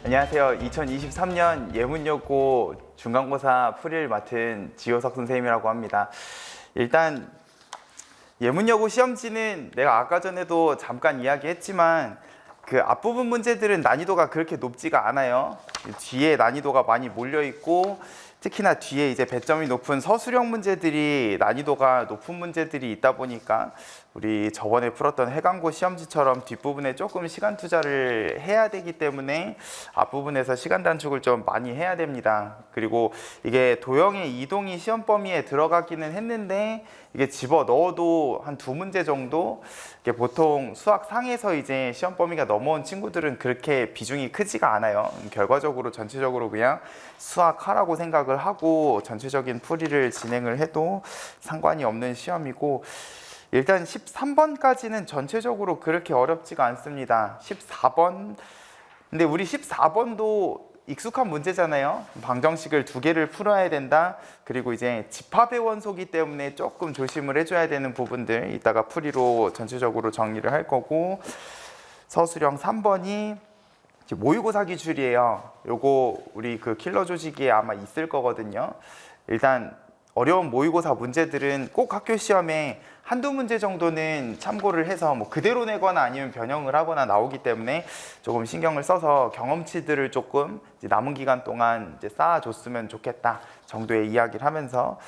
안녕하세요. 2023년 예문여고 중간고사 풀이를 맡은 지효석 선생님이라고 합니다. 일단 예문여고 시험지는 내가 아까 전에도 잠깐 이야기했지만 그 앞부분 문제들은 난이도가 그렇게 높지가 않아요. 뒤에 난이도가 많이 몰려 있고 특히나 뒤에 이제 배점이 높은 서술형 문제들이 난이도가 높은 문제들이 있다 보니까 우리 저번에 풀었던 해강고 시험지처럼 뒷부분에 조금 시간 투자를 해야 되기 때문에 앞부분에서 시간 단축을 좀 많이 해야 됩니다. 그리고 이게 도형의 이동이 시험 범위에 들어가기는 했는데 이게 집어 넣어도 한 2문제 정도, 이게 보통 수학 상에서 이제 시험 범위가 넘어온 친구들은 그렇게 비중이 크지가 않아요. 결과적으로 전체적으로 그냥 수학하라고 생각을 하고 전체적인 풀이를 진행을 해도 상관이 없는 시험이고, 일단 13번까지는 전체적으로 그렇게 어렵지가 않습니다. 14번, 근데 우리 14번도 익숙한 문제잖아요. 방정식을 2개를 풀어야 된다. 그리고 이제 집합의 원소기 때문에 조금 조심을 해줘야 되는 부분들 이따가 풀이로 전체적으로 정리를 할 거고, 서술형 3번이 모의고사 기출이에요. 요거 우리 그 킬러 조직에 아마 있을 거거든요. 일단 어려운 모의고사 문제들은 꼭 학교 시험에 한두 문제 정도는 참고를 해서 뭐 그대로 내거나 아니면 변형을 하거나 나오기 때문에 조금 신경을 써서 경험치들을 조금 이제 남은 기간 동안 이제 쌓아줬으면 좋겠다 정도의 이야기를 하면서,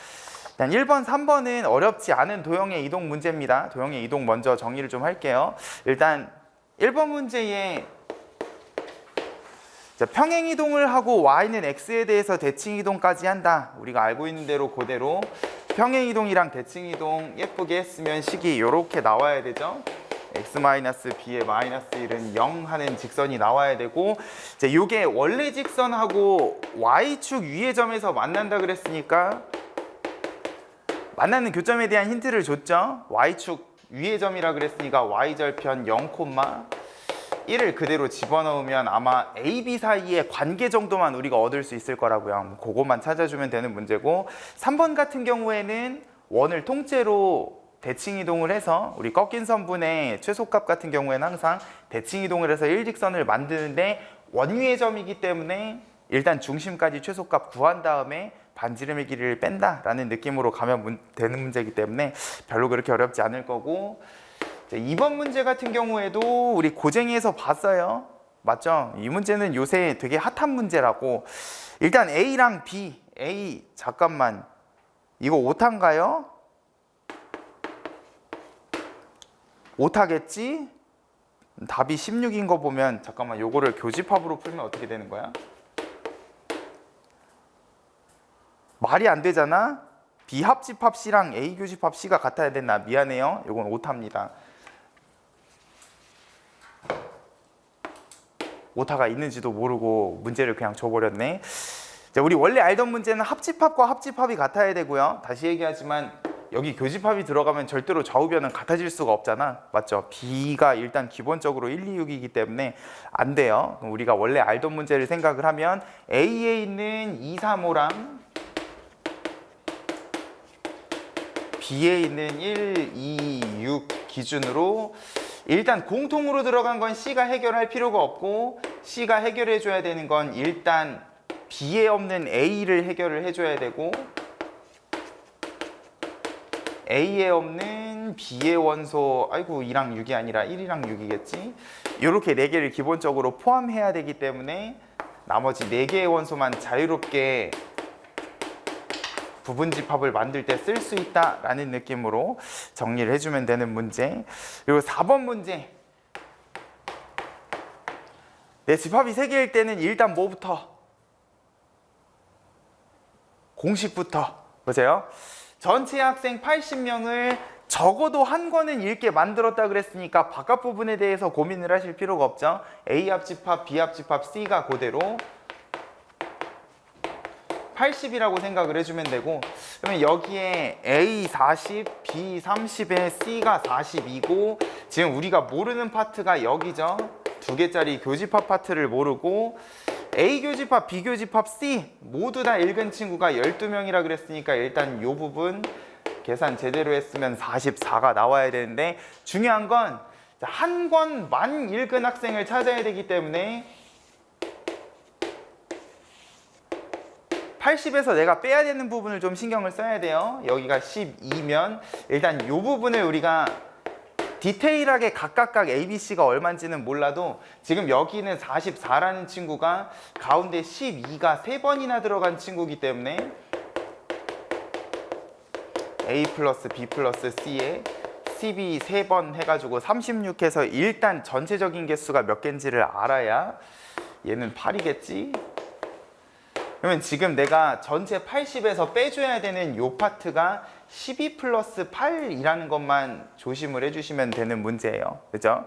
일단 1번, 3번은 어렵지 않은 도형의 이동 문제입니다. 도형의 이동 먼저 정리를 좀 할게요. 일단 1번 문제에 평행 이동을 하고 y는 x에 대해서 대칭 이동까지 한다. 우리가 알고 있는 대로 그대로 평행 이동이랑 대칭 이동 예쁘게 했으면 식이 이렇게 나와야 되죠. x-b의 -1은 0 하는 직선이 나와야 되고, 이제 이게 원래 직선하고 y축 위의 점에서 만난다 그랬으니까 만나는 교점에 대한 힌트를 줬죠. y축 위의 점이라 그랬으니까 y절편 0, 1을 그대로 집어넣으면 아마 A, B 사이의 관계 정도만 우리가 얻을 수 있을 거라고요. 그것만 찾아주면 되는 문제고, 3번 같은 경우에는 원을 통째로 대칭 이동을 해서 우리 꺾인 선분의 최소값 같은 경우에는 항상 대칭 이동을 해서 일직선을 만드는데 원위의 점이기 때문에 일단 중심까지 최소값 구한 다음에 반지름의 길이를 뺀다라는 느낌으로 가면 되는 문제이기 때문에 별로 그렇게 어렵지 않을 거고, 2번 문제 같은 경우에도 우리 고쟁이에서 봤어요. 맞죠? 이 문제는 요새 되게 핫한 문제라고. 일단 A랑 B, A 잠깐만 이거 오타인가요? 오타겠지? 답이 16인 거 보면 잠깐만 요거를 교집합으로 풀면 어떻게 되는 거야? 말이 안 되잖아? B 합집합 C랑 A 교집합 C가 같아야 됐나? 미안해요. 요건 오타입니다. 오타가 있는지도 모르고 문제를 그냥 줘버렸네. 자, 우리 원래 알던 문제는 합집합과 합집합이 같아야 되고요. 다시 얘기하지만 여기 교집합이 들어가면 절대로 좌우변은 같아질 수가 없잖아. 맞죠? B가 일단 기본적으로 1, 2, 6이기 때문에 안 돼요. 그럼 우리가 원래 알던 문제를 생각을 하면 A에 있는 2, 3, 5랑 B에 있는 1, 2, 6 기준으로 일단 공통으로 들어간 건 C가 해결할 필요가 없고, C가 해결해 줘야 되는 건 일단 B에 없는 A를 해결을 해줘야 되고, A에 없는 B의 원소, 아이고 2랑 6이 아니라 1이랑 6이겠지? 이렇게 4개를 기본적으로 포함해야 되기 때문에 나머지 4개의 원소만 자유롭게 부분집합을 만들 때 쓸 수 있다라는 느낌으로 정리를 해주면 되는 문제. 그리고 4번 문제. 내 집합이 3개일 때는 일단 뭐부터? 공식부터. 보세요. 전체 학생 80명을 적어도 한 권은 읽게 만들었다 그랬으니까 바깥 부분에 대해서 고민을 하실 필요가 없죠. A 합집합, B 합집합, C가 그대로 80이라고 생각을 해주면 되고, 그러면 여기에 A 40, B 30에 C가 42고, 지금 우리가 모르는 파트가 여기죠. 2개짜리 교집합 파트를 모르고, A 교집합, B 교집합, C 모두 다 읽은 친구가 12명이라 그랬으니까 일단 이 부분 계산 제대로 했으면 44가 나와야 되는데, 중요한 건 한 권만 읽은 학생을 찾아야 되기 때문에 80에서 내가 빼야 되는 부분을 좀 신경을 써야 돼요. 여기가 12면 일단 이 부분을 우리가 디테일하게 각각 ABC가 얼마인지는 몰라도 지금 여기는 44라는 친구가 가운데 12가 3번이나 들어간 친구이기 때문에 A 플러스 B 플러스 C에 12 3번 해가지고 36해서 일단 전체적인 개수가 몇 개인지를 알아야 얘는 8이겠지? 그러면 지금 내가 전체 80에서 빼줘야 되는 요 파트가 12 플러스 8이라는 것만 조심을 해주시면 되는 문제예요. 그죠?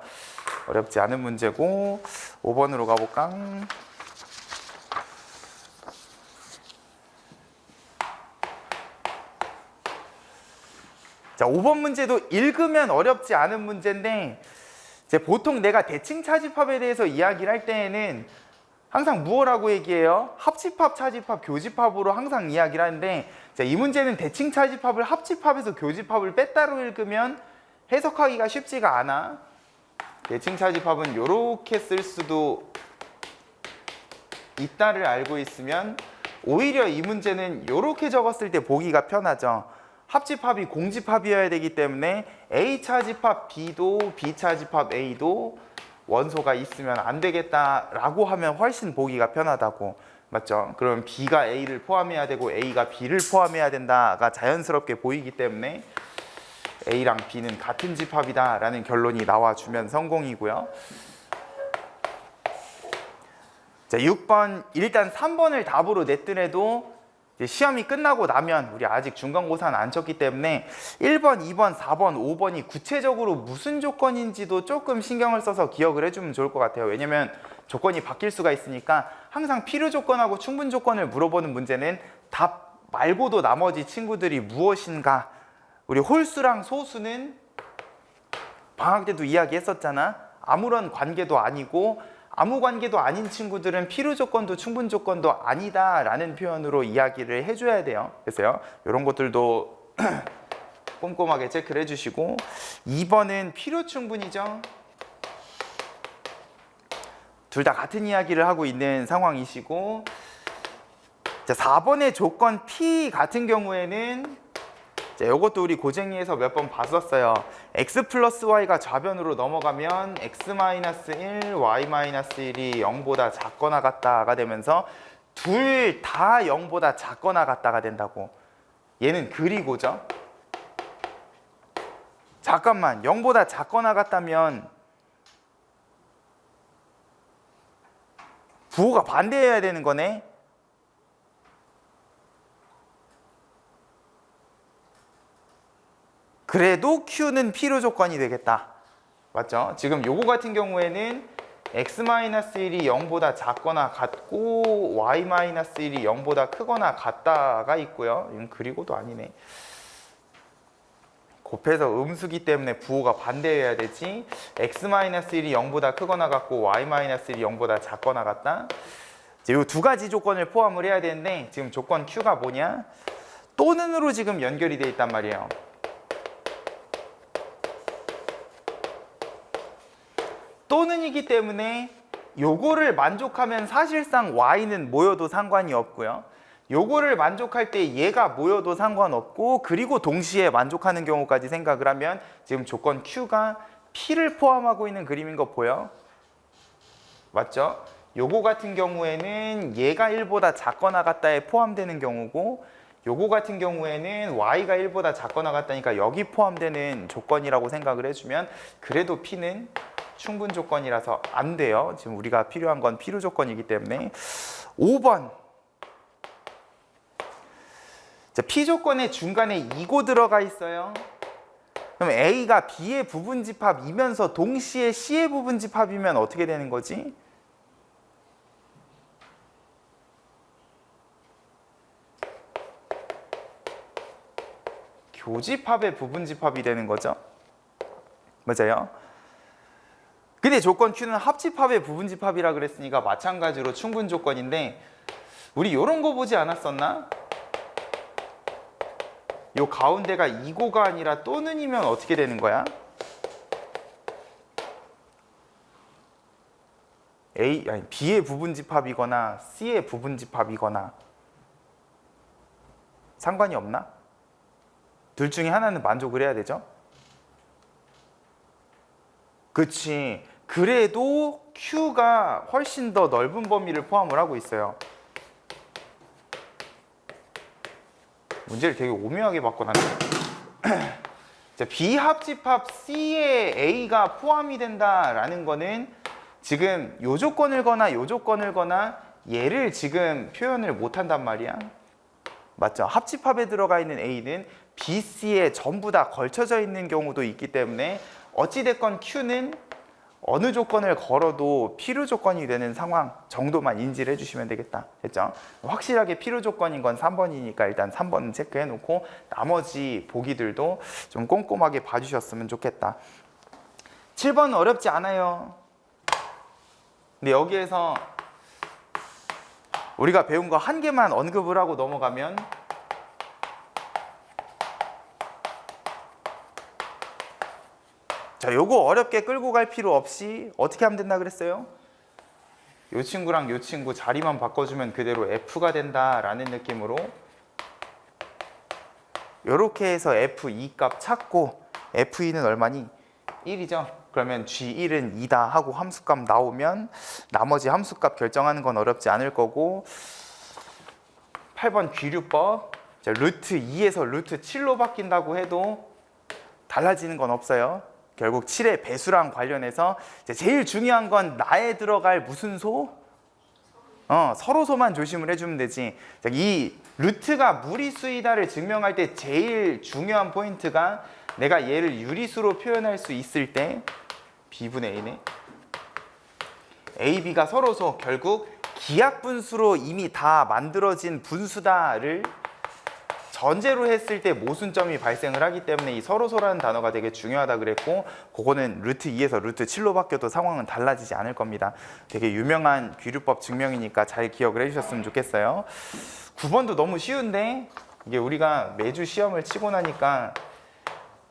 어렵지 않은 문제고 5번으로 가볼까? 자, 5번 문제도 읽으면 어렵지 않은 문제인데 이제 보통 내가 대칭 차집합에 대해서 이야기를 할 때에는 항상 무엇라고 얘기해요? 합집합, 차집합, 교집합으로 항상 이야기를 하는데 자, 이 문제는 대칭 차집합을 합집합에서 교집합을 빼따로 읽으면 해석하기가 쉽지가 않아. 대칭 차집합은 이렇게 쓸 수도 있다를 알고 있으면 오히려 이 문제는 이렇게 적었을 때 보기가 편하죠. 합집합이 공집합이어야 되기 때문에 A 차집합 B도 B 차집합 A도 원소가 있으면 안 되겠다라고 하면 훨씬 보기가 편하다고. 맞죠? 그럼 B가 A를 포함해야 되고 A가 B를 포함해야 된다가 자연스럽게 보이기 때문에 A랑 B는 같은 집합이다 라는 결론이 나와주면 성공이고요. 자, 6번 일단 3번을 답으로 냈더라도 시험이 끝나고 나면 우리 아직 중간고사는 안 쳤기 때문에 1번, 2번, 4번, 5번이 구체적으로 무슨 조건인지도 조금 신경을 써서 기억을 해주면 좋을 것 같아요. 왜냐면 조건이 바뀔 수가 있으니까 항상 필요 조건하고 충분 조건을 물어보는 문제는 답 말고도 나머지 친구들이 무엇인가. 우리 홀수랑 소수는 방학 때도 이야기했었잖아. 아무런 관계도 아니고 아무 관계도 아닌 친구들은 필요 조건도 충분 조건도 아니다 라는 표현으로 이야기를 해줘야 돼요. 그래서요, 이런 것들도 꼼꼼하게 체크를 해주시고 2번은 필요 충분이죠. 둘 다 같은 이야기를 하고 있는 상황이시고 자, 4번의 조건 P 같은 경우에는 자, 이것도 우리 고쟁이에서 몇 번 봤었어요. x 플러스 y가 좌변으로 넘어가면 x-1, y-1이 0보다 작거나 같다가 되면서 둘 다 0보다 작거나 같다가 된다고. 얘는 그리고죠. 잠깐만, 0보다 작거나 같다면 부호가 반대해야 되는 거네. 그래도 Q는 필요 조건이 되겠다. 맞죠? 지금 요거 같은 경우에는 x-1이 0보다 작거나 같고 y-1이 0보다 크거나 같다가 있고요. 이건 그리고도 아니네. 곱해서 음수기 때문에 부호가 반대해야 되지. x-1이 0보다 크거나 같고 y-1이 0보다 작거나 같다. 이 두 가지 조건을 포함을 해야 되는데 지금 조건 Q가 뭐냐? 또는으로 지금 연결이 돼 있단 말이에요. 또는이기 때문에 요거를 만족하면 사실상 y는 모여도 상관이 없고요. 요거를 만족할 때 얘가 모여도 상관없고 그리고 동시에 만족하는 경우까지 생각을 하면 지금 조건 Q가 P를 포함하고 있는 그림인 거 보여? 맞죠? 요거 같은 경우에는 얘가 1보다 작거나 같다에 포함되는 경우고 요거 같은 경우에는 y가 1보다 작거나 같다니까 여기 포함되는 조건이라고 생각을 해주면 그래도 P는 충분 조건이라서 안 돼요. 지금 우리가 필요한 건 필요 조건이기 때문에 5번 자, P 조건의 중간에 이고 들어가 있어요. 그럼 A가 B의 부분집합이면서 동시에 C의 부분집합이면 어떻게 되는 거지? 교집합의 부분집합이 되는 거죠. 맞아요? 근데 조건 Q는 합집합의 부분집합이라 그랬으니까 마찬가지로 충분 조건인데 우리 이런 거 보지 않았었나? 요 가운데가 이고가 아니라 또는이면 어떻게 되는 거야? B의 부분집합이거나 C의 부분집합이거나 상관이 없나? 둘 중에 하나는 만족을 해야 되죠. 그치. 그래도 Q가 훨씬 더 넓은 범위를 포함을 하고 있어요. 문제를 되게 오묘하게 바꿔놨네. 비합집합 C에 A가 포함이 된다라는 거는 지금 요 조건을 거나 요 조건을 거나 얘를 지금 표현을 못 한단 말이야. 맞죠? 합집합에 들어가 있는 A는 B, C에 전부 다 걸쳐져 있는 경우도 있기 때문에 어찌됐건 Q는 어느 조건을 걸어도 필요 조건이 되는 상황 정도만 인지를 해주시면 되겠다. 됐죠? 확실하게 필요 조건인 건 3번이니까 일단 3번은 체크해 놓고 나머지 보기들도 좀 꼼꼼하게 봐주셨으면 좋겠다. 7번은 어렵지 않아요. 근데 여기에서 우리가 배운 거 한 개만 언급을 하고 넘어가면 자, 요거 어렵게 끌고 갈 필요 없이 어떻게 하면 된다 그랬어요? 요 친구랑 요 친구 자리만 바꿔주면 그대로 F가 된다라는 느낌으로 요렇게 해서 F2 값 찾고 F2는 얼마니? 1이죠. 그러면 G1은 2다 하고 함수값 나오면 나머지 함수값 결정하는 건 어렵지 않을 거고 8번 귀류법 루트 2에서 루트 7로 바뀐다고 해도 달라지는 건 없어요. 결국 7의 배수랑 관련해서 제일 중요한 건 나에 들어갈 무슨 소? 서로소만 조심을 해주면 되지. 이 루트가 무리수이다를 증명할 때 제일 중요한 포인트가 내가 얘를 유리수로 표현할 수 있을 때 B분의 A네. A, B가 서로소 결국 기하분수로 이미 다 만들어진 분수다를 전제로 했을 때 모순점이 발생을 하기 때문에 이 서로소라는 단어가 되게 중요하다 그랬고 그거는 루트 2에서 루트 7로 바뀌어도 상황은 달라지지 않을 겁니다. 되게 유명한 귀류법 증명이니까 잘 기억을 해주셨으면 좋겠어요. 9번도 너무 쉬운데 이게 우리가 매주 시험을 치고 나니까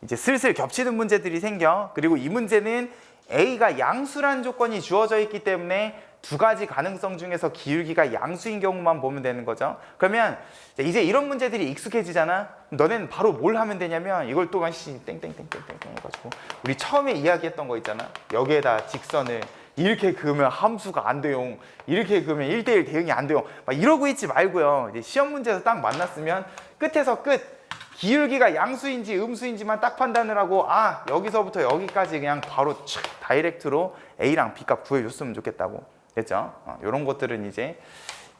이제 슬슬 겹치는 문제들이 생겨. 그리고 이 문제는 A가 양수란 조건이 주어져 있기 때문에 두 가지 가능성 중에서 기울기가 양수인 경우만 보면 되는 거죠. 그러면 이제 이런 문제들이 익숙해지잖아. 너네는 바로 뭘 하면 되냐면 이걸 또 땡땡땡땡땡 해가지고 우리 처음에 이야기했던 거 있잖아. 여기에다 직선을 이렇게 그으면 함수가 안 돼요. 이렇게 그으면 1대1 대응이 안 돼요. 막 이러고 있지 말고요. 이제 시험 문제에서 딱 만났으면 끝에서 끝 기울기가 양수인지 음수인지만 딱 판단을 하고 여기서부터 여기까지 그냥 바로 촥 다이렉트로 A랑 B 값 구해줬으면 좋겠다고. 됐죠? 이런 것들은 이제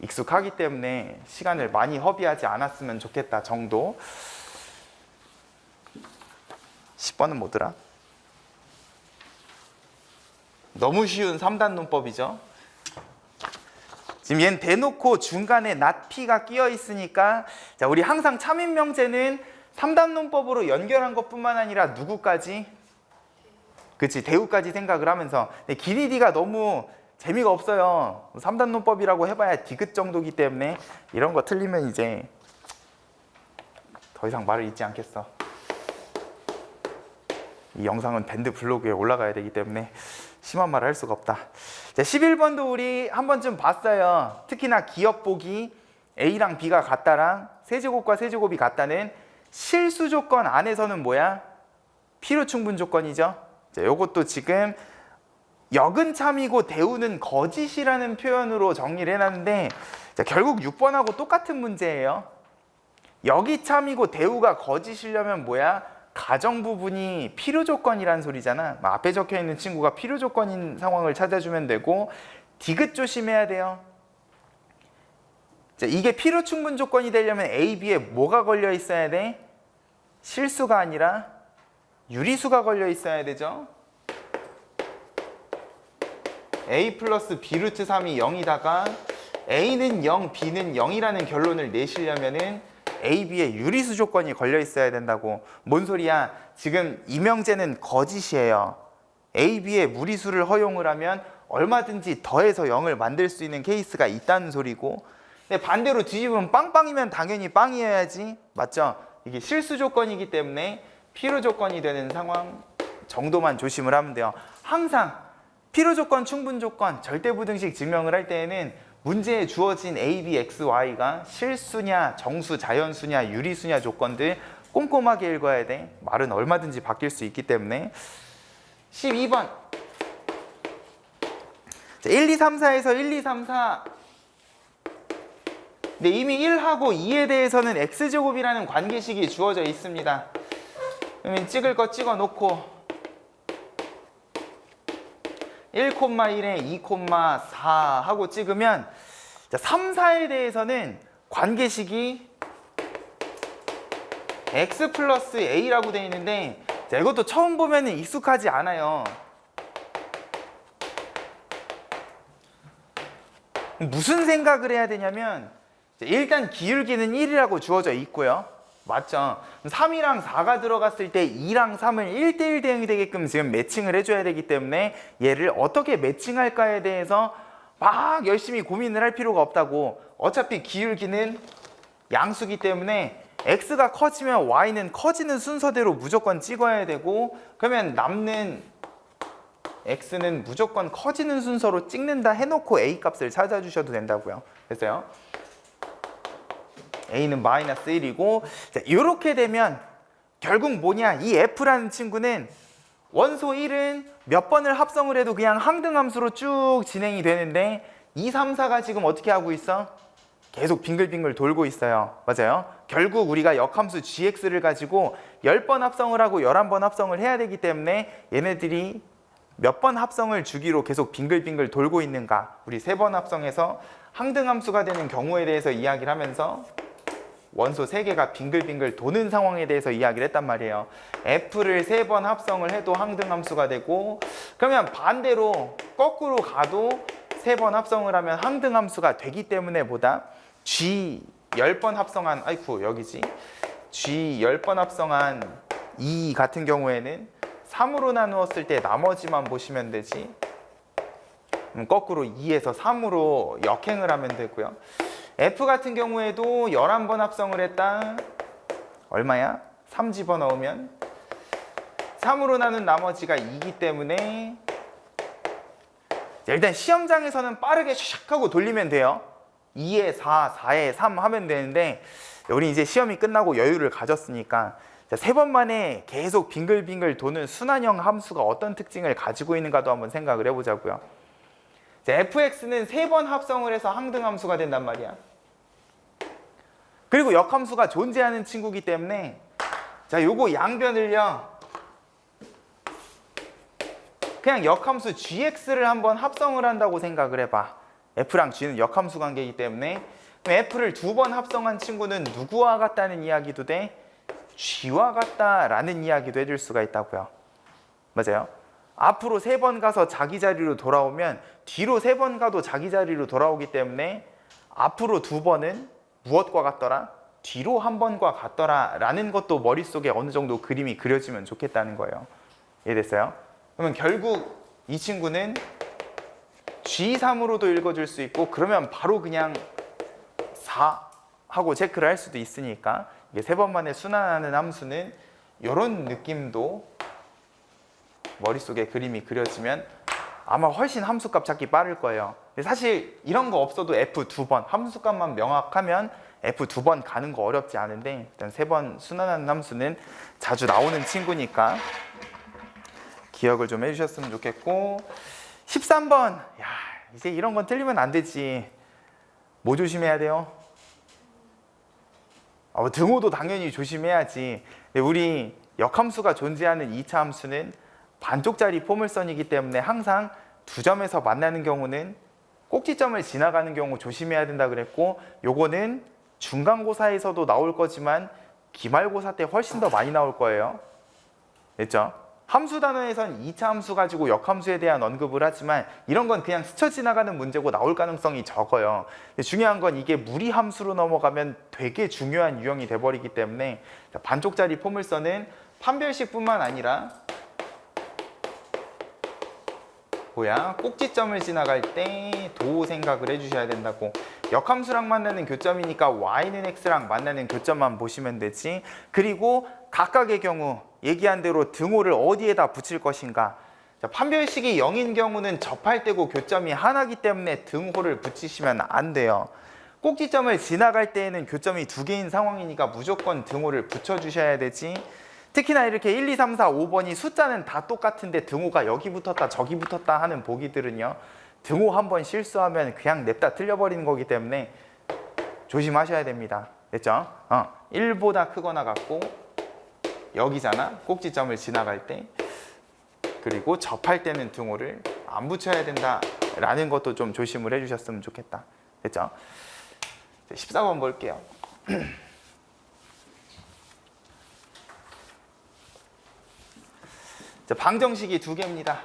익숙하기 때문에 시간을 많이 허비하지 않았으면 좋겠다 정도. 10번은 뭐더라? 너무 쉬운 3단 논법이죠. 지금 얘는 대놓고 중간에 not P가 끼어 있으니까 자, 우리 항상 참인명제는 3단 논법으로 연결한 것뿐만 아니라 누구까지? 그치, 대우까지 생각을 하면서 길이 D가 너무 재미가 없어요. 3단 논법이라고 해봐야 디귿 정도기 때문에 이런 거 틀리면 이제 더 이상 말을 잇지 않겠어. 이 영상은 밴드 블로그에 올라가야 되기 때문에 심한 말을 할 수가 없다. 자, 11번도 우리 한 번쯤 봤어요. 특히나 기억 보기 A랑 B가 같다랑 세제곱과 세제곱이 같다는 실수 조건 안에서는 뭐야? 필요 충분 조건이죠. 자, 요것도 지금 역은 참이고 대우는 거짓이라는 표현으로 정리를 해놨는데 자, 결국 6번하고 똑같은 문제예요. 역이 참이고 대우가 거짓이려면 뭐야? 가정 부분이 필요 조건이란 소리잖아. 앞에 적혀있는 친구가 필요 조건인 상황을 찾아주면 되고 디귿 조심해야 돼요. 자, 이게 필요 충분 조건이 되려면 A, B에 뭐가 걸려 있어야 돼? 실수가 아니라 유리수가 걸려 있어야 되죠. A 플러스 B 루트 3이 0이다가 A는 0, B는 0이라는 결론을 내시려면은 A, B에 유리수 조건이 걸려 있어야 된다고. 뭔 소리야? 지금 이 명제는 거짓이에요. A, B에 무리수를 허용을 하면 얼마든지 더해서 0을 만들 수 있는 케이스가 있다는 소리고 근데 반대로 뒤집으면 빵빵이면 당연히 빵이어야지. 맞죠? 이게 실수 조건이기 때문에 필요 조건이 되는 상황 정도만 조심을 하면 돼요. 항상 필요 조건, 충분 조건, 절대부등식 증명을 할 때에는 문제에 주어진 A, B, X, Y가 실수냐, 정수, 자연수냐, 유리수냐 조건들 꼼꼼하게 읽어야 돼. 말은 얼마든지 바뀔 수 있기 때문에. 12번 1, 2, 3, 4에서 1, 2, 3, 4 근데 이미 1하고 2에 대해서는 X제곱이라는 관계식이 주어져 있습니다. 그러면 찍을 거 찍어 놓고 1,1에 2,4 하고 찍으면 3, 4에 대해서는 관계식이 X 플러스 A라고 되어 있는데 이것도 처음 보면 익숙하지 않아요. 무슨 생각을 해야 되냐면 일단 기울기는 1이라고 주어져 있고요. 맞죠? 3이랑 4가 들어갔을 때 2랑 3을 1대1 대응이 되게끔 지금 매칭을 해줘야 되기 때문에 얘를 어떻게 매칭할까에 대해서 막 열심히 고민을 할 필요가 없다고. 어차피 기울기는 양수기 때문에 X가 커지면 Y는 커지는 순서대로 무조건 찍어야 되고, 그러면 남는 X는 무조건 커지는 순서로 찍는다 해놓고 A 값을 찾아주셔도 된다고요. 됐어요? A는 마이너스 1이고, 이렇게 되면 결국 뭐냐, 이 F라는 친구는 원소 1은 몇 번을 합성을 해도 그냥 항등함수로 쭉 진행이 되는데 2, 3, 4가 지금 어떻게 하고 있어? 계속 빙글빙글 돌고 있어요. 맞아요? 결국 우리가 역함수 gx를 가지고 10번 합성을 하고 11번 합성을 해야 되기 때문에 얘네들이 몇 번 합성을 주기로 계속 빙글빙글 돌고 있는가, 우리 3번 합성해서 항등함수가 되는 경우에 대해서 이야기를 하면서 원소 3개가 빙글빙글 도는 상황에 대해서 이야기를 했단 말이에요. F를 3번 합성을 해도 항등함수가 되고, 그러면 반대로 거꾸로 가도 3번 합성을 하면 항등함수가 되기 때문에 보다 G 10번 합성한, 아이쿠 여기지, G 10번 합성한 2 같은 경우에는 3으로 나누었을 때 나머지만 보시면 되지, 거꾸로 2에서 3으로 역행을 하면 되고요. F 같은 경우에도 11번 합성을 했다. 얼마야? 3 집어넣으면 3으로 나눈 나머지가 2이기 때문에 일단 시험장에서는 빠르게 샥 하고 돌리면 돼요. 2에 4, 4에 3 하면 되는데 우리 이제 시험이 끝나고 여유를 가졌으니까 3번 만에 계속 빙글빙글 도는 순환형 함수가 어떤 특징을 가지고 있는가도 한번 생각을 해보자고요. fx는 3번 합성을 해서 항등함수가 된단 말이야. 그리고 역함수가 존재하는 친구이기 때문에 자, 요거 양변을요 그냥 역함수 gx를 한번 합성을 한다고 생각을 해봐. f랑 g는 역함수 관계이기 때문에 f를 2번 합성한 친구는 누구와 같다는 이야기도 돼? g와 같다라는 이야기도 해줄 수가 있다고요. 맞아요? 앞으로 3번 가서 자기 자리로 돌아오면 뒤로 3번 가도 자기 자리로 돌아오기 때문에 앞으로 2번은 무엇과 같더라? 뒤로 1번과 같더라 라는 것도 머릿속에 어느 정도 그림이 그려지면 좋겠다는 거예요. 이해됐어요? 그러면 결국 이 친구는 G3으로도 읽어줄 수 있고, 그러면 바로 그냥 4 하고 체크를 할 수도 있으니까 이게 3번 만에 순환하는 함수는 이런 느낌도 머릿속에 그림이 그려지면 아마 훨씬 함수값 찾기 빠를 거예요. 사실 이런 거 없어도 F 2번 함수값만 명확하면 F 2번 가는 거 어렵지 않은데, 일단 3번 순환하는 함수는 자주 나오는 친구니까 기억을 좀 해주셨으면 좋겠고, 13번 야, 이제 이런 건 틀리면 안 되지. 뭐 조심해야 돼요? 등호도 당연히 조심해야지. 우리 역함수가 존재하는 2차 함수는 반쪽짜리 포물선이기 때문에 항상 2점에서 만나는 경우는 꼭지점을 지나가는 경우 조심해야 된다 그랬고, 요거는 중간고사에서도 나올 거지만 기말고사 때 훨씬 더 많이 나올 거예요. 됐죠? 함수 단원에선 2차 함수 가지고 역함수에 대한 언급을 하지만 이런 건 그냥 스쳐 지나가는 문제고 나올 가능성이 적어요. 근데 중요한 건 이게 무리함수로 넘어가면 되게 중요한 유형이 돼버리기 때문에 반쪽짜리 포물선은 판별식뿐만 아니라 꼭지점을 지나갈 때 도 생각을 해주셔야 된다고. 역함수랑 만나는 교점이니까 y는 x랑 만나는 교점만 보시면 되지. 그리고 각각의 경우 얘기한 대로 등호를 어디에다 붙일 것인가. 자, 판별식이 0인 경우는 접할 때고 교점이 하나이기 때문에 등호를 붙이시면 안 돼요. 꼭지점을 지나갈 때에는 교점이 2개인 상황이니까 무조건 등호를 붙여주셔야 되지. 특히나 이렇게 1, 2, 3, 4, 5번이 숫자는 다 똑같은데 등호가 여기 붙었다 저기 붙었다 하는 보기들은요, 등호 한 번 실수하면 그냥 냅다 틀려버리는 거기 때문에 조심하셔야 됩니다. 됐죠? 1보다 크거나 같고 여기잖아, 꼭지점을 지나갈 때. 그리고 접할 때는 등호를 안 붙여야 된다라는 것도 좀 조심을 해주셨으면 좋겠다. 됐죠? 14번 볼게요. 자, 방정식이 2개입니다.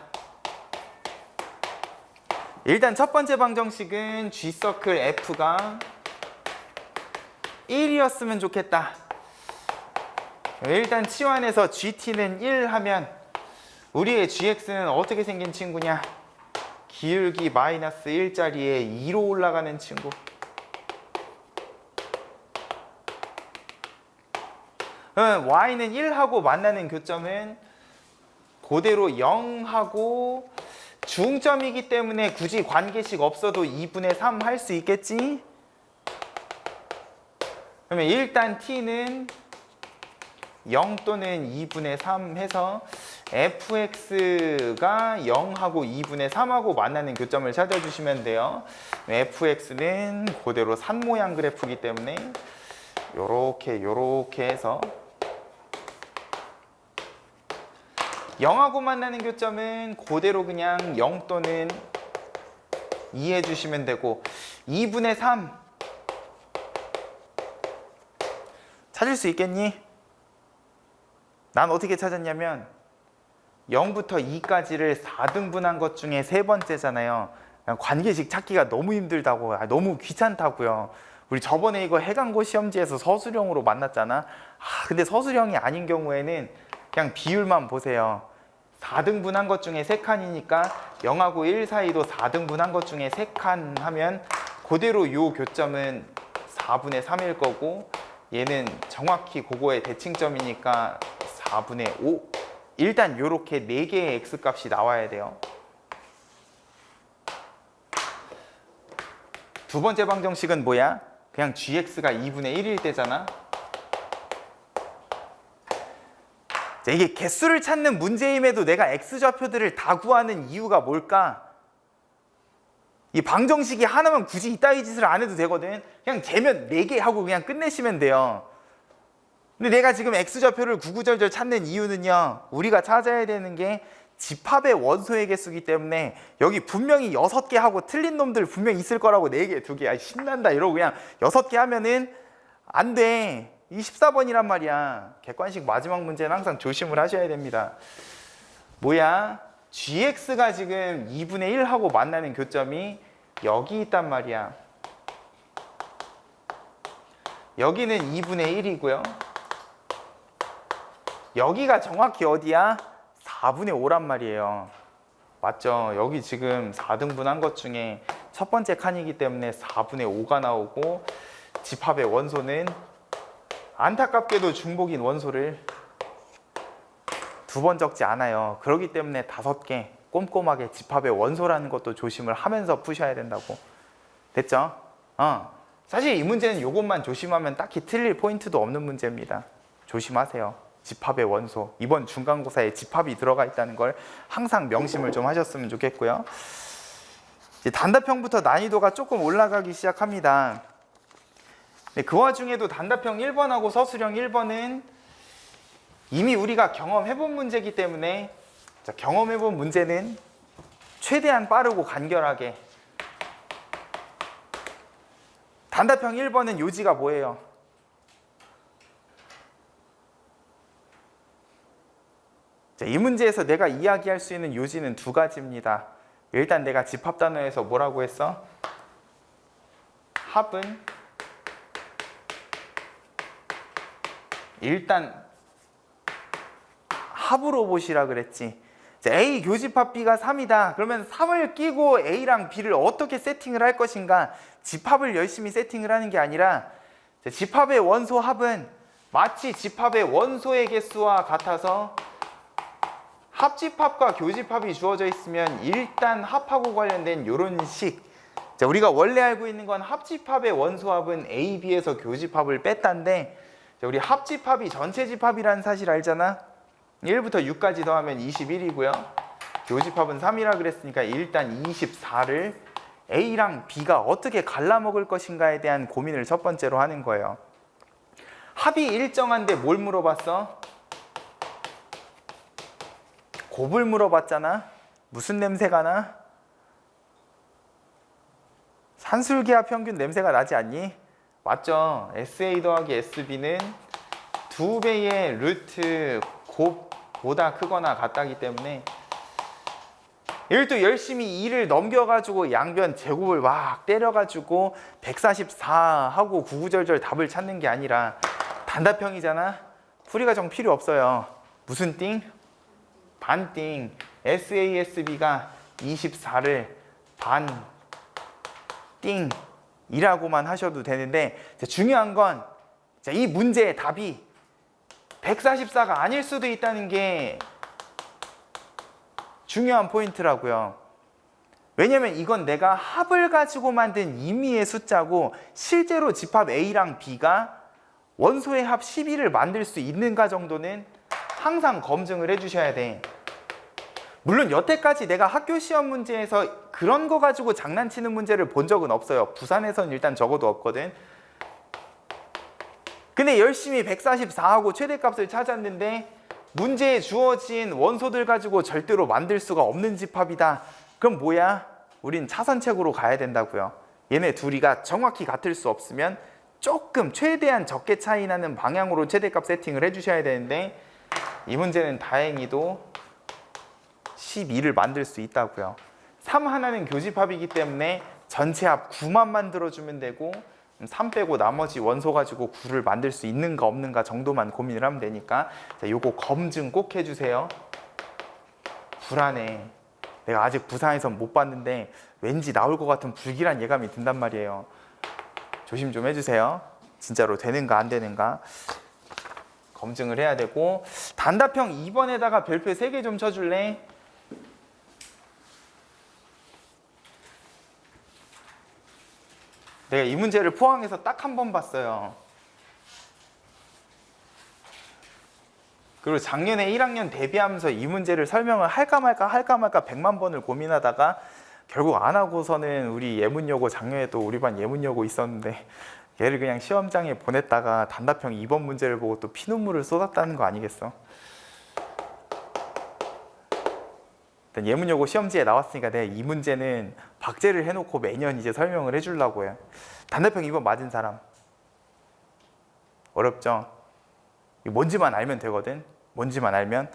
일단 첫 번째 방정식은 G서클 F가 1이었으면 좋겠다. 일단 치환해서 GT는 1 하면 우리의 GX는 어떻게 생긴 친구냐? 기울기 마이너스 1짜리에 2로 올라가는 친구. Y는 1하고 만나는 교점은 그대로 0하고 중점이기 때문에 굳이 관계식 없어도 2분의 3 할 수 있겠지? 그러면 일단 T는 0 또는 2분의 3 해서 fx가 0하고 2분의 3하고 만나는 교점을 찾아주시면 돼요. fx는 그대로 산 모양 그래프이기 때문에 요렇게 해서 0하고 만나는 교점은 그대로 그냥 0 또는 2 해주시면 되고, 2분의 3 찾을 수 있겠니? 난 어떻게 찾았냐면 0부터 2까지를 4등분한 것 중에 세 번째잖아요. 관계식 찾기가 너무 힘들다고, 너무 귀찮다고요. 우리 저번에 이거 해강고 시험지에서 서술형으로 만났잖아. 근데 서술형이 아닌 경우에는 그냥 비율만 보세요. 4등분한 것 중에 3칸이니까 0하고 1 사이도 4등분한 것 중에 3칸 하면 그대로 요 교점은 4분의 3일 거고, 얘는 정확히 그거의 대칭점이니까 4분의 5. 일단 요렇게 4개의 x값이 나와야 돼요. 두 번째 방정식은 뭐야? 그냥 gx가 2분의 1일 때잖아. 자, 이게 개수를 찾는 문제임에도 내가 x좌표들을 다 구하는 이유가 뭘까? 이 방정식이 하나면 굳이 이따위 짓을 안 해도 되거든. 그냥 재면 4개 하고 그냥 끝내시면 돼요. 근데 내가 지금 x좌표를 구구절절 찾는 이유는요, 우리가 찾아야 되는 게 집합의 원소의 개수이기 때문에 여기 분명히 6개 하고 틀린 놈들 분명히 있을 거라고 4개, 2개, 신난다 이러고 그냥 6개 하면은 안 돼. 이 14번이란 말이야. 객관식 마지막 문제는 항상 조심을 하셔야 됩니다. 뭐야? gx가 지금 2분의 1하고 만나는 교점이 여기 있단 말이야. 여기는 2분의 1이고요. 여기가 정확히 어디야? 4분의 5란 말이에요. 맞죠? 여기 지금 4등분한 것 중에 첫 번째 칸이기 때문에 4분의 5가 나오고, 집합의 원소는 안타깝게도 중복인 원소를 2번 적지 않아요. 그렇기 때문에 5개 꼼꼼하게 집합의 원소라는 것도 조심을 하면서 푸셔야 된다고. 됐죠? 사실 이 문제는 이것만 조심하면 딱히 틀릴 포인트도 없는 문제입니다. 조심하세요. 집합의 원소. 이번 중간고사에 집합이 들어가 있다는 걸 항상 명심을 좀 하셨으면 좋겠고요. 이제 단답형부터 난이도가 조금 올라가기 시작합니다. 그 와중에도 단답형 1번하고 서술형 1번은 이미 우리가 경험해본 문제이기 때문에, 자, 경험해본 문제는 최대한 빠르고 간결하게. 단답형 1번은 요지가 뭐예요? 자, 이 문제에서 내가 이야기할 수 있는 요지는 2가지입니다. 일단 내가 집합 단어에서 뭐라고 했어? 합은 일단 합으로 보시라 그랬지. 자, A 교집합 B가 3이다. 그러면 3을 끼고 A랑 B를 어떻게 세팅을 할 것인가? 집합을 열심히 세팅을 하는 게 아니라, 자, 집합의 원소 합은 마치 집합의 원소의 개수와 같아서 합집합과 교집합이 주어져 있으면 일단 합하고 관련된 이런 식. 자, 우리가 원래 알고 있는 건 합집합의 원소합은 A, B에서 교집합을 뺐다인데, 자, 우리 합집합이 전체 집합이라는 사실 알잖아. 1부터 6까지 더하면 21이고요. 교집합은 3이라 그랬으니까 일단 24를 A랑 B가 어떻게 갈라먹을 것인가에 대한 고민을 첫 번째로 하는 거예요. 합이 일정한데 뭘 물어봤어? 곱을 물어봤잖아. 무슨 냄새가 나? 산술기하 평균 냄새가 나지 않니? 맞죠? SA 더하기 SB는 2배의 루트 곱보다 크거나 같다기 때문에 이걸 또 열심히 2를 넘겨가지고 양변 제곱을 막 때려가지고 144 하고 구구절절 답을 찾는 게 아니라 단답형이잖아. 풀이과정 필요 없어요. 무슨 띵? 반띵. SASB가 24를 반 띵이라고만 하셔도 되는데, 중요한 건 이 문제의 답이 144가 아닐 수도 있다는 게 중요한 포인트라고요. 왜냐면 이건 내가 합을 가지고 만든 임의의 숫자고, 실제로 집합 A랑 B가 원소의 합 12를 만들 수 있는가 정도는 항상 검증을 해주셔야 돼. 물론 여태까지 내가 학교 시험 문제에서 그런 거 가지고 장난치는 문제를 본 적은 없어요. 부산에서는 일단 적어도 없거든. 근데 열심히 144하고 최대값을 찾았는데 문제에 주어진 원소들 가지고 절대로 만들 수가 없는 집합이다. 그럼 뭐야? 우린 차선책으로 가야 된다고요. 얘네 둘이가 정확히 같을 수 없으면 조금 최대한 적게 차이 나는 방향으로 최대값 세팅을 해주셔야 되는데, 이 문제는 다행히도 12를 만들 수 있다고요. 3 하나는 교집합이기 때문에 전체 합 9만 만들어주면 되고, 3 빼고 나머지 원소 가지고 9를 만들 수 있는가 없는가 정도만 고민을 하면 되니까, 자, 요거 검증 꼭 해주세요. 불안해. 내가 아직 부산에선 못 봤는데 왠지 나올 것 같은 불길한 예감이 든단 말이에요. 조심 좀 해주세요. 진짜로 되는가 안 되는가 검증을 해야 되고, 단답형 2번에다가 별표 3개 좀 쳐줄래? 내가 이 문제를 포항에서 딱 한 번 봤어요. 그리고 작년에 1학년 대비하면서 이 문제를 설명을 할까 말까 100만 번을 고민하다가 결국 안 하고서는, 우리 예문여고 작년에 또 우리 반 예문여고 있었는데 얘를 그냥 시험장에 보냈다가 단답형 2번 문제를 보고 또 피눈물을 쏟았다는 거 아니겠어? 일단 예문여고 시험지에 나왔으니까 내가 이 문제는 박제를 해놓고 매년 이제 설명을 해주려고 해요. 단답형 2번 맞은 사람? 어렵죠? 뭔지만 알면 되거든. 뭔지만 알면.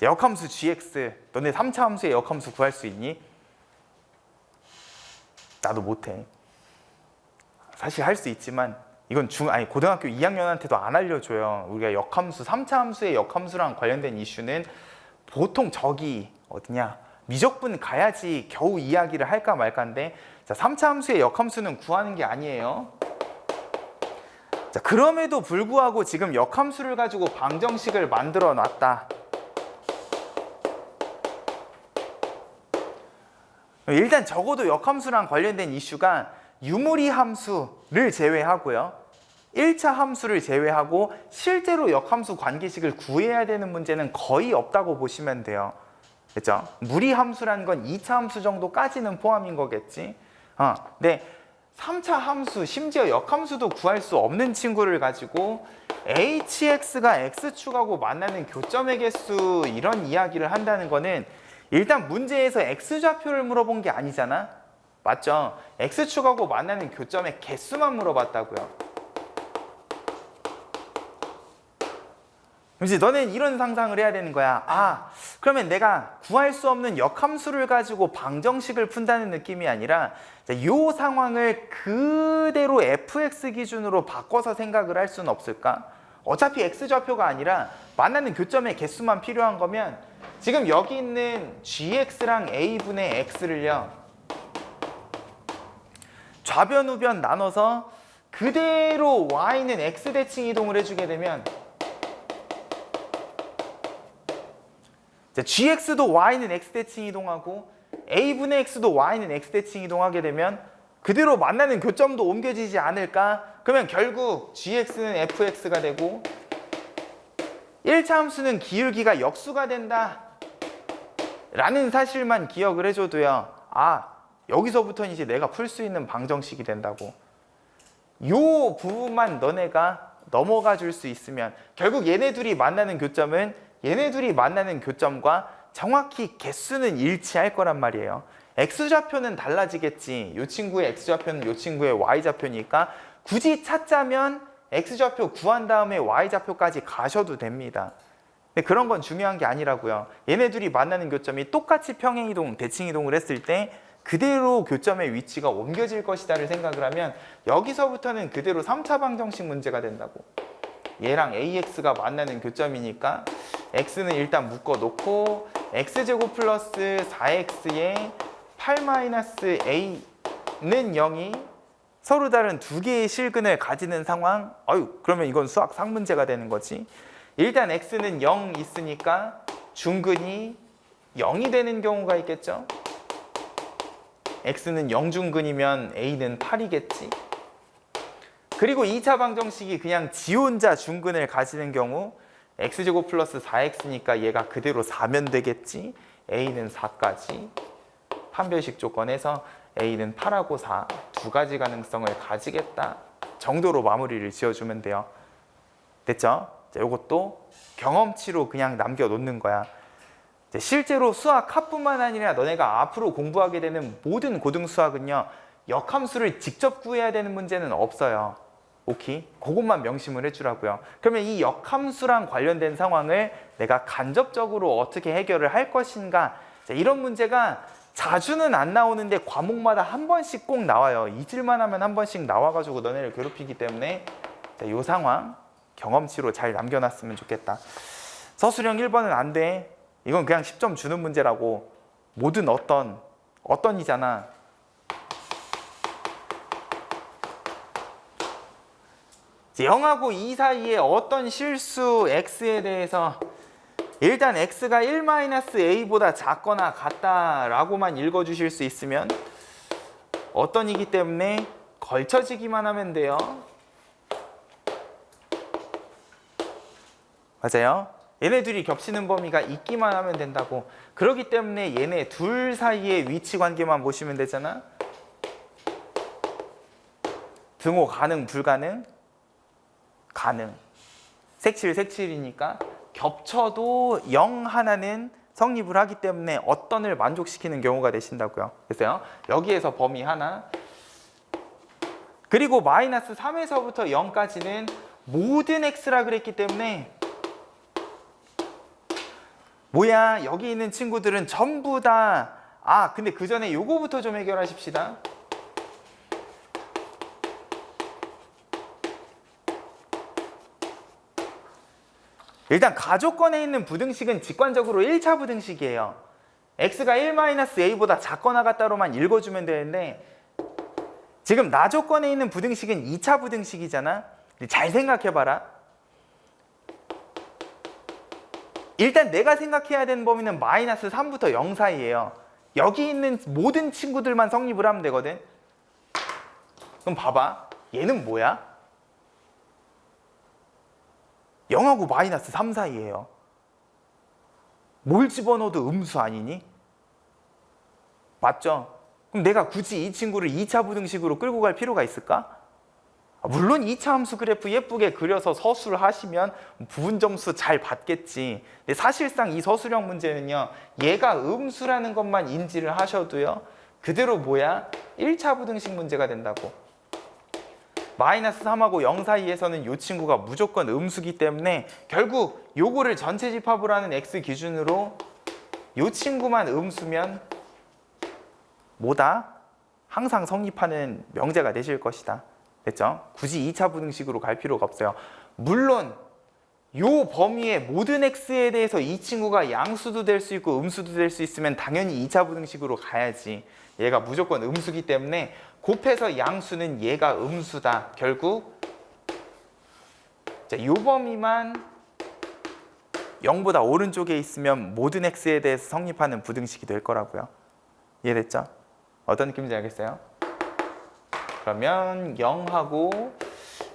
역함수 gx, 너네 3차 함수의 역함수 구할 수 있니? 나도 못해. 사실 할 수 있지만 이건 고등학교 2학년한테도 안 알려줘요. 우리가 역함수, 3차 함수의 역함수랑 관련된 이슈는 보통 저기 어디냐, 미적분 가야지 겨우 이야기를 할까 말까인데, 자, 3차 함수의 역함수는 구하는 게 아니에요. 자, 그럼에도 불구하고 지금 역함수를 가지고 방정식을 만들어 놨다. 일단 적어도 역함수랑 관련된 이슈가 유무리 함수를 제외하고요, 1차 함수를 제외하고 실제로 역함수 관계식을 구해야 되는 문제는 거의 없다고 보시면 돼요. 그렇죠? 무리 함수라는 건 2차 함수 정도까지는 포함인 거겠지. 근데 3차 함수, 심지어 역함수도 구할 수 없는 친구를 가지고 hx가 x축하고 만나는 교점의 개수, 이런 이야기를 한다는 거는 일단 문제에서 x좌표를 물어본 게 아니잖아. 맞죠? x축하고 만나는 교점의 개수만 물어봤다고요. 이제 너는 이런 상상을 해야 되는 거야. 그러면 내가 구할 수 없는 역함수를 가지고 방정식을 푼다는 느낌이 아니라, 이 상황을 그대로 fx 기준으로 바꿔서 생각을 할 수는 없을까? 어차피 x좌표가 아니라 만나는 교점의 개수만 필요한 거면, 지금 여기 있는 gx랑 a분의 x를요, 좌변 우변 나눠서 그대로 y는 x대칭 이동을 해주게 되면 자, gx도 y는 x대칭 이동하고 a분의 x도 y는 x대칭 이동하게 되면 그대로 만나는 교점도 옮겨지지 않을까? 그러면 결국 gx는 fx가 되고 1차 함수는 기울기가 역수가 된다 라는 사실만 기억을 해줘도요, 아, 여기서부터는 이제 내가 풀 수 있는 방정식이 된다고. 요 부분만 너네가 넘어가 줄 수 있으면 결국 얘네 둘이 만나는 교점은 얘네 둘이 만나는 교점과 정확히 개수는 일치할 거란 말이에요. x좌표는 달라지겠지. 요 친구의 x좌표는 요 친구의 y좌표니까 굳이 찾자면 x좌표 구한 다음에 y좌표까지 가셔도 됩니다. 근데 그런 건 중요한 게 아니라고요. 얘네 둘이 만나는 교점이 똑같이 평행이동, 대칭이동을 했을 때 그대로 교점의 위치가 옮겨질 것이다를 생각을 하면 여기서부터는 그대로 3차 방정식 문제가 된다고. 얘랑 AX가 만나는 교점이니까 X는 일단 묶어놓고 X제곱 플러스 4X에 8-A는 0이 서로 다른 두 개의 실근을 가지는 상황. 그러면 이건 수학 상문제가 되는 거지. 일단 X는 0 있으니까 중근이 0이 되는 경우가 있겠죠. X는 0중근이면 A는 8이겠지. 그리고 2차 방정식이 그냥 지 혼자 중근을 가지는 경우 X제곱 플러스 4X니까 얘가 그대로 4면 되겠지. A는 4까지. 판별식 조건에서 A는 8하고 4 두 가지 가능성을 가지겠다 정도로 마무리를 지어주면 돼요. 됐죠? 자, 이것도 경험치로 그냥 남겨놓는 거야. 실제로 수학 합뿐만 아니라 너네가 앞으로 공부하게 되는 모든 고등수학은요, 역함수를 직접 구해야 되는 문제는 없어요. 오케이? 그것만 명심을 해주라고요. 그러면 이 역함수랑 관련된 상황을 내가 간접적으로 어떻게 해결을 할 것인가, 자, 이런 문제가 자주는 안 나오는데 과목마다 한 번씩 꼭 나와요. 잊을만 하면 한 번씩 나와가지고 너네를 괴롭히기 때문에 이 상황 경험치로 잘 남겨놨으면 좋겠다. 서술형 1번은 안 돼. 이건 그냥 10점 주는 문제라고. 뭐든 어떤이잖아. 이제 0하고 2 사이에 어떤 실수 x에 대해서 일단 x가 1-a보다 작거나 같다라고만 읽어주실 수 있으면 어떤이기 때문에 걸쳐지기만 하면 돼요. 맞아요? 얘네 둘이 겹치는 범위가 있기만 하면 된다고. 그렇기 때문에 얘네 둘 사이의 위치 관계만 보시면 되잖아. 등호 가능 불가능? 가능. 색칠이니까 겹쳐도 0 하나는 성립을 하기 때문에 어떤을 만족시키는 경우가 되신다고요. 그래서요, 여기에서 범위 하나, 그리고 마이너스 3에서부터 0까지는 모든 x라 그랬기 때문에 뭐야, 여기 있는 친구들은 전부 다, 근데 그 전에 요거부터 좀 해결하십시다. 일단 가조건에 있는 부등식은 직관적으로 1차 부등식이에요. x가 1-a보다 작거나 같다로만 읽어주면 되는데 지금 나조건에 있는 부등식은 2차 부등식이잖아. 잘 생각해봐라. 일단 내가 생각해야 되는 범위는 마이너스 3부터 0 사이예요. 여기 있는 모든 친구들만 성립을 하면 되거든. 그럼 봐봐. 얘는 뭐야? 0하고 마이너스 3 사이예요. 뭘 집어넣어도 음수 아니니? 맞죠? 그럼 내가 굳이 이 친구를 2차 부등식으로 끌고 갈 필요가 있을까? 물론 2차 함수 그래프 예쁘게 그려서 서술을 하시면 부분 점수 잘 받겠지. 근데 사실상 이 서술형 문제는요, 얘가 음수라는 것만 인지를 하셔도요, 그대로 뭐야? 1차 부등식 문제가 된다고. 마이너스 3하고 0 사이에서는 이 친구가 무조건 음수기 때문에 결국 요거를 전체 집합으로 하는 x 기준으로 이 친구만 음수면 뭐다? 항상 성립하는 명제가 되실 것이다. 됐죠? 굳이 2차 부등식으로 갈 필요가 없어요. 물론 요 범위의 모든 x에 대해서 이 친구가 양수도 될 수 있고 음수도 될 수 있으면 당연히 2차 부등식으로 가야지. 얘가 무조건 음수기 때문에 곱해서 양수는 얘가 음수다. 결국 자, 요 범위만 0보다 오른쪽에 있으면 모든 x에 대해서 성립하는 부등식이 될 거라고요. 이해됐죠? 어떤 느낌인지 알겠어요? 그러면 0하고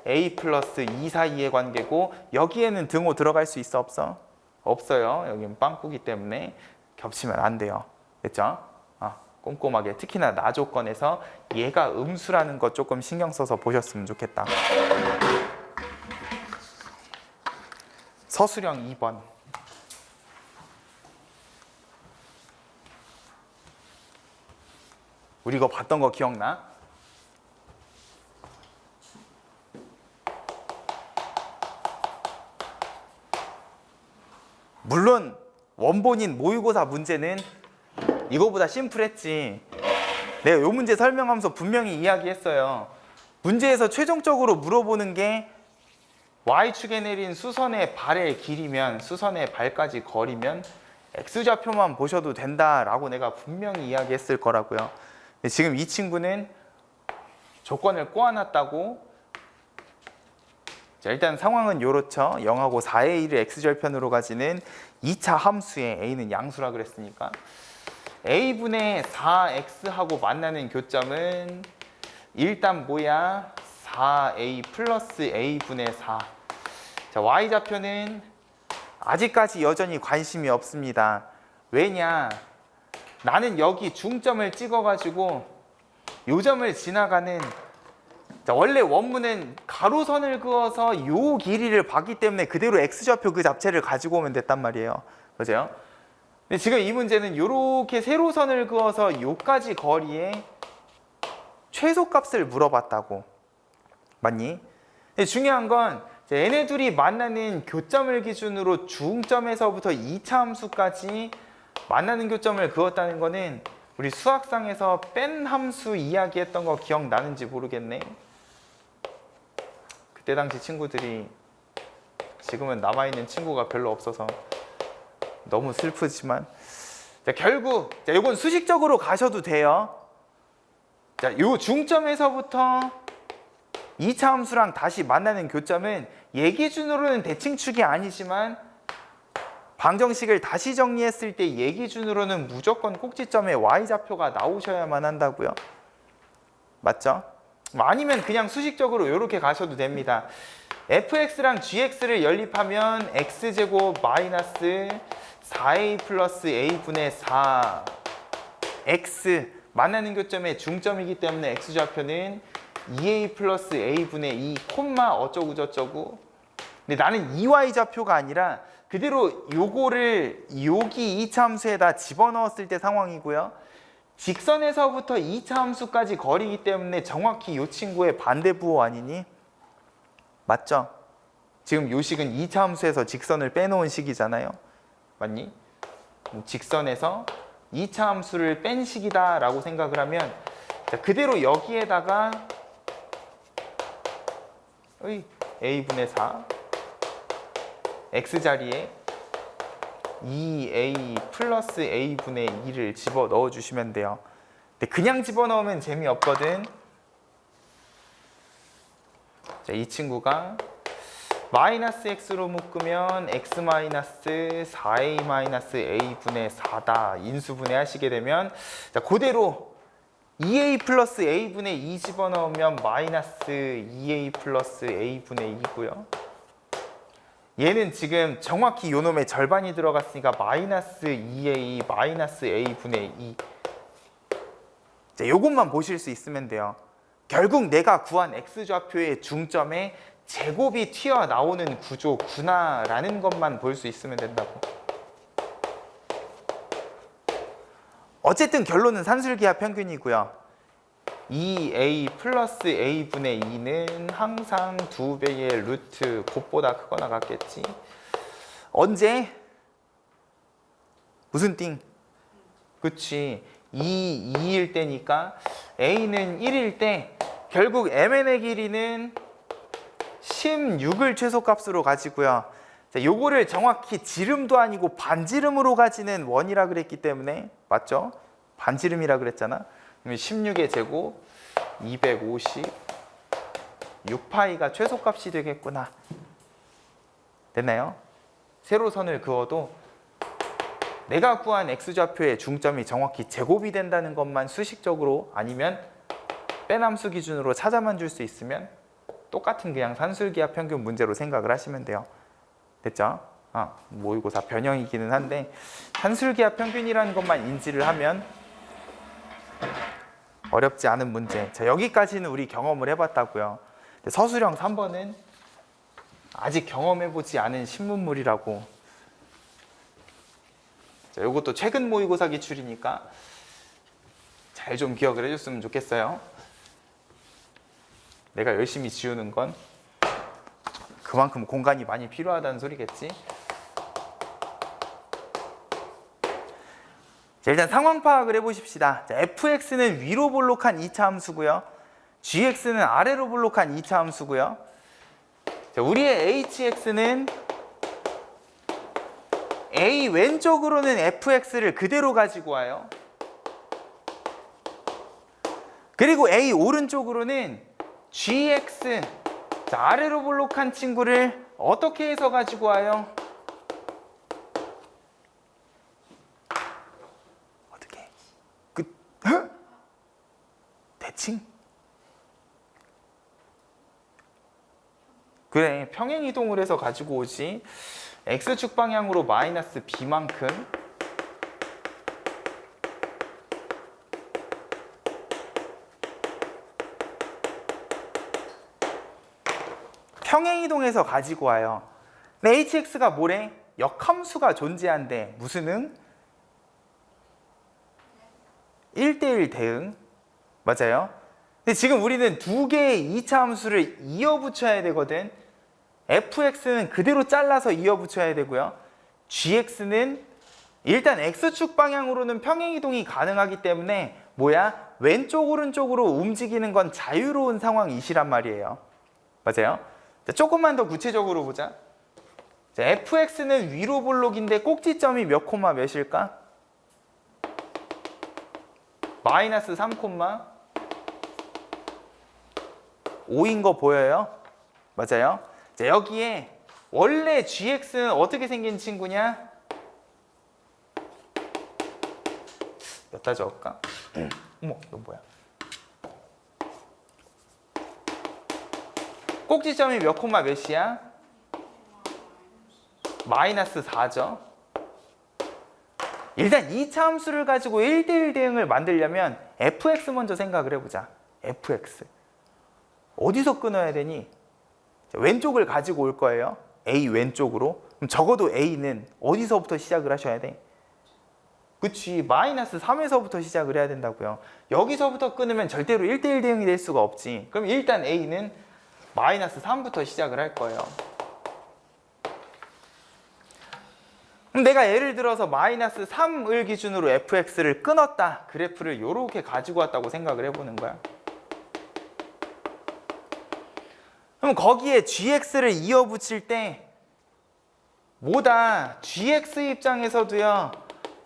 a 플러스 2 사이의 관계고 여기에는 등호 들어갈 수 있어 없어? 없어요. 여기는 빵꾸기 때문에 겹치면 안 돼요. 됐죠? 꼼꼼하게 특히나 나 조건에서 얘가 음수라는 거 조금 신경 써서 보셨으면 좋겠다. 서술형 2번. 우리 이거 봤던 거 기억나? 물론 원본인 모의고사 문제는 이거보다 심플했지. 내가 이 문제 설명하면서 분명히 이야기했어요. 문제에서 최종적으로 물어보는 게 Y축에 내린 수선의 발의 길이면 수선의 발까지 거리면 X좌표만 보셔도 된다라고 내가 분명히 이야기했을 거라고요. 근데 지금 이 친구는 조건을 꼬아놨다고. 자, 일단 상황은 요렇죠. 0하고 4의 1을 X절편으로 가지는 2차 함수에 A는 양수라 그랬으니까 A분의 4X하고 만나는 교점은 일단 뭐야? 4A 플러스 A분의 4. 자, Y좌표는 아직까지 여전히 관심이 없습니다. 왜냐? 나는 여기 중점을 찍어가지고 요 점을 지나가는, 자, 원래 원문은 가로선을 그어서 요 길이를 봤기 때문에 그대로 X좌표 그 자체를 가지고 오면 됐단 말이에요. 그죠? 근데 지금 이 문제는 요렇게 세로선을 그어서 요까지 거리에 최소값을 물어봤다고. 맞니? 근데 중요한 건 얘네 둘이 만나는 교점을 기준으로 중점에서부터 2차 함수까지 만나는 교점을 그었다는 거는 우리 수학상에서 뺀 함수 이야기했던 거 기억나는지 모르겠네. 그때 당시 친구들이 지금은 남아있는 친구가 별로 없어서 너무 슬프지만, 자, 결국 이건 수식적으로 가셔도 돼요. 자, 요 중점에서부터 2차 함수랑 다시 만나는 교점은 얘 기준으로는 대칭축이 아니지만 방정식을 다시 정리했을 때 얘 기준으로는 무조건 꼭지점에 Y좌표가 나오셔야만 한다고요. 맞죠? 아니면 그냥 수식적으로 이렇게 가셔도 됩니다. fx랑 gx를 연립하면 x제곱 마이너스 4a 플러스 a분의 4 x 만나는 교점의 중점이기 때문에 x좌표는 2a 플러스 a분의 2 콤마 어쩌고 저쩌고. 근데 나는 2y좌표가 아니라 그대로 요거를 여기 2차 함수에다 집어넣었을 때 상황이고요. 직선에서부터 2차 함수까지 거리기 때문에 정확히 요 친구의 반대부호 아니니? 맞죠? 지금 요 식은 2차 함수에서 직선을 빼놓은 식이잖아요. 맞니? 직선에서 2차 함수를 뺀 식이다 라고 생각을 하면, 자, 그대로 여기에다가 a분의 4 x자리에 2a 플러스 a분의 2를 집어넣어 주시면 돼요. 근데 그냥 집어넣으면 재미없거든. 자, 이 친구가 마이너스 x로 묶으면 x 마이너스 4a 마이너스 a분의 4다 인수분해 하시게 되면, 자, 그대로 2a 플러스 a분의 2 집어넣으면 마이너스 2a 플러스 a분의 2고요. 얘는 지금 정확히 요 놈의 절반이 들어갔으니까 마이너스 2a 마이너스 a분의 2. 자, 요것만 보실 수 있으면 돼요. 결국 내가 구한 x좌표의 중점에 제곱이 튀어나오는 구조구나라는 것만 볼 수 있으면 된다고. 어쨌든 결론은 산술기하 평균이고요. 2a 플러스 a분의 2는 항상 2배의 루트 곱보다 크거나 같겠지. 언제? 무슨 띵? 그치. 2일 때니까 a는 1일 때 결국 mn의 길이는 16을 최소값으로 가지고요. 자, 요거를 정확히 지름도 아니고 반지름으로 가지는 원이라 그랬기 때문에, 맞죠? 반지름이라 그랬잖아. 그러면 16의 제곱 250 6파이가 최소값이 되겠구나. 됐나요? 세로선을 그어도 내가 구한 x좌표의 중점이 정확히 제곱이 된다는 것만 수식적으로 아니면 빼남수 기준으로 찾아만 줄 수 있으면 똑같은 그냥 산술기하 평균 문제로 생각을 하시면 돼요. 됐죠? 모의고사 변형이기는 한데 산술기하 평균이라는 것만 인지를 하면 어렵지 않은 문제. 자, 여기까지는 우리 경험을 해봤다고요. 서술형 3번은 아직 경험해보지 않은 신문물이라고. 자, 이것도 최근 모의고사 기출이니까 잘 좀 기억을 해줬으면 좋겠어요. 내가 열심히 지우는 건 그만큼 공간이 많이 필요하다는 소리겠지. 자, 일단 상황 파악을 해보십시다. 자, fx는 위로 볼록한 2차 함수고요. gx는 아래로 볼록한 2차 함수고요. 자, 우리의 hx는 a 왼쪽으로는 fx를 그대로 가지고 와요. 그리고 a 오른쪽으로는 gx, 자, 아래로 볼록한 친구를 어떻게 해서 가지고 와요? 어떻게? 대칭? 그래, 평행 이동을 해서 가지고 오지. x축 방향으로 마이너스 b만큼 평행 이동해서 가지고 와요. 근데 hx가 뭐래? 역함수가 존재한대. 무슨 응? 1대1 대응. 맞아요? 근데 지금 우리는 두 개의 2차 함수를 이어 붙여야 되거든. fx는 그대로 잘라서 이어 붙여야 되고요. gx는 일단 x축 방향으로는 평행 이동이 가능하기 때문에 뭐야? 왼쪽 오른쪽으로 움직이는 건 자유로운 상황이시란 말이에요. 맞아요? 자, 조금만 더 구체적으로 보자. 자, fx는 위로 볼록인데 꼭지점이 몇 콤마 몇일까? 마이너스 3 콤마 5인 거 보여요? 맞아요? 자, 여기에 원래 gx는 어떻게 생긴 친구냐? 몇다 적을까? 어머, 이거 뭐야? 꼭지점이 몇 콤마 몇이야? 마이너스 4죠. 일단 2차 함수를 가지고 1대1 대응을 만들려면 fx 먼저 생각을 해보자. fx 어디서 끊어야 되니? 왼쪽을 가지고 올 거예요. a 왼쪽으로. 그럼 적어도 a는 어디서부터 시작을 하셔야 돼? 그치, 마이너스 3에서부터 시작을 해야 된다고요. 여기서부터 끊으면 절대로 1대1 대응이 될 수가 없지. 그럼 일단 a는 마이너스 3부터 시작을 할 거예요. 그럼 내가 예를 들어서 마이너스 3을 기준으로 fx를 끊었다. 그래프를 이렇게 가지고 왔다고 생각을 해보는 거야. 그럼 거기에 gx를 이어 붙일 때 뭐다? gx 입장에서도요.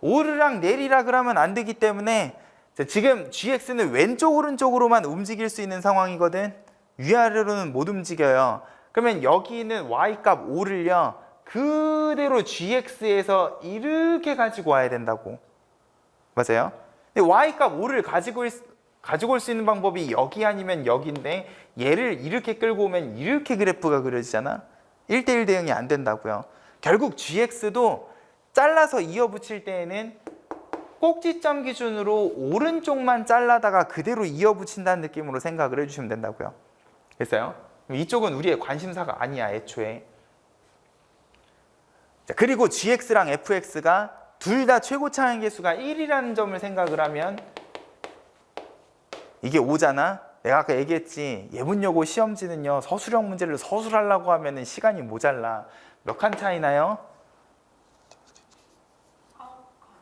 오르락 내리락 하면 안 되기 때문에 지금 gx는 왼쪽 오른쪽으로만 움직일 수 있는 상황이거든. 위아래로는 못 움직여요. 그러면 여기는 y값 5를요. 그대로 gx에서 이렇게 가지고 와야 된다고. 맞아요? 근데 y값 5를 가지고 올 수 있는 방법이 여기 아니면 여기인데 얘를 이렇게 끌고 오면 이렇게 그래프가 그려지잖아. 1대1 대응이 안 된다고요. 결국 gx도 잘라서 이어 붙일 때에는 꼭지점 기준으로 오른쪽만 잘라다가 그대로 이어 붙인다는 느낌으로 생각을 해주시면 된다고요. 됐어요? 이쪽은 우리의 관심사가 아니야, 애초에. 자, 그리고 gx랑 fx가 둘 다 최고 차항 계수가 1이라는 점을 생각을 하면 이게 5잖아? 내가 아까 얘기했지. 예문여고 시험지는요. 서술형 문제를 서술하려고 하면 시간이 모자라. 몇 칸 차이나요?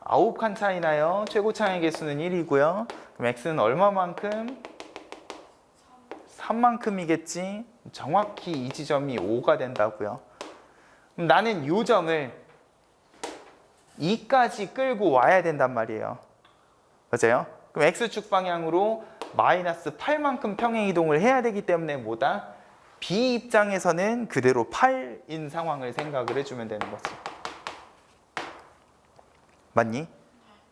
9칸 차이나요? 최고 차항의 개수는 1이고요. 그럼 x는 얼마만큼? 3만큼이겠지? 정확히 이 지점이 5가 된다고요. 그럼 나는 이 점을 2까지 끌고 와야 된단 말이에요. 맞아요? 그럼 x축 방향으로 마이너스 8만큼 평행 이동을 해야 되기 때문에 뭐다? B 입장에서는 그대로 8인 상황을 생각을 해주면 되는 거지. 맞니?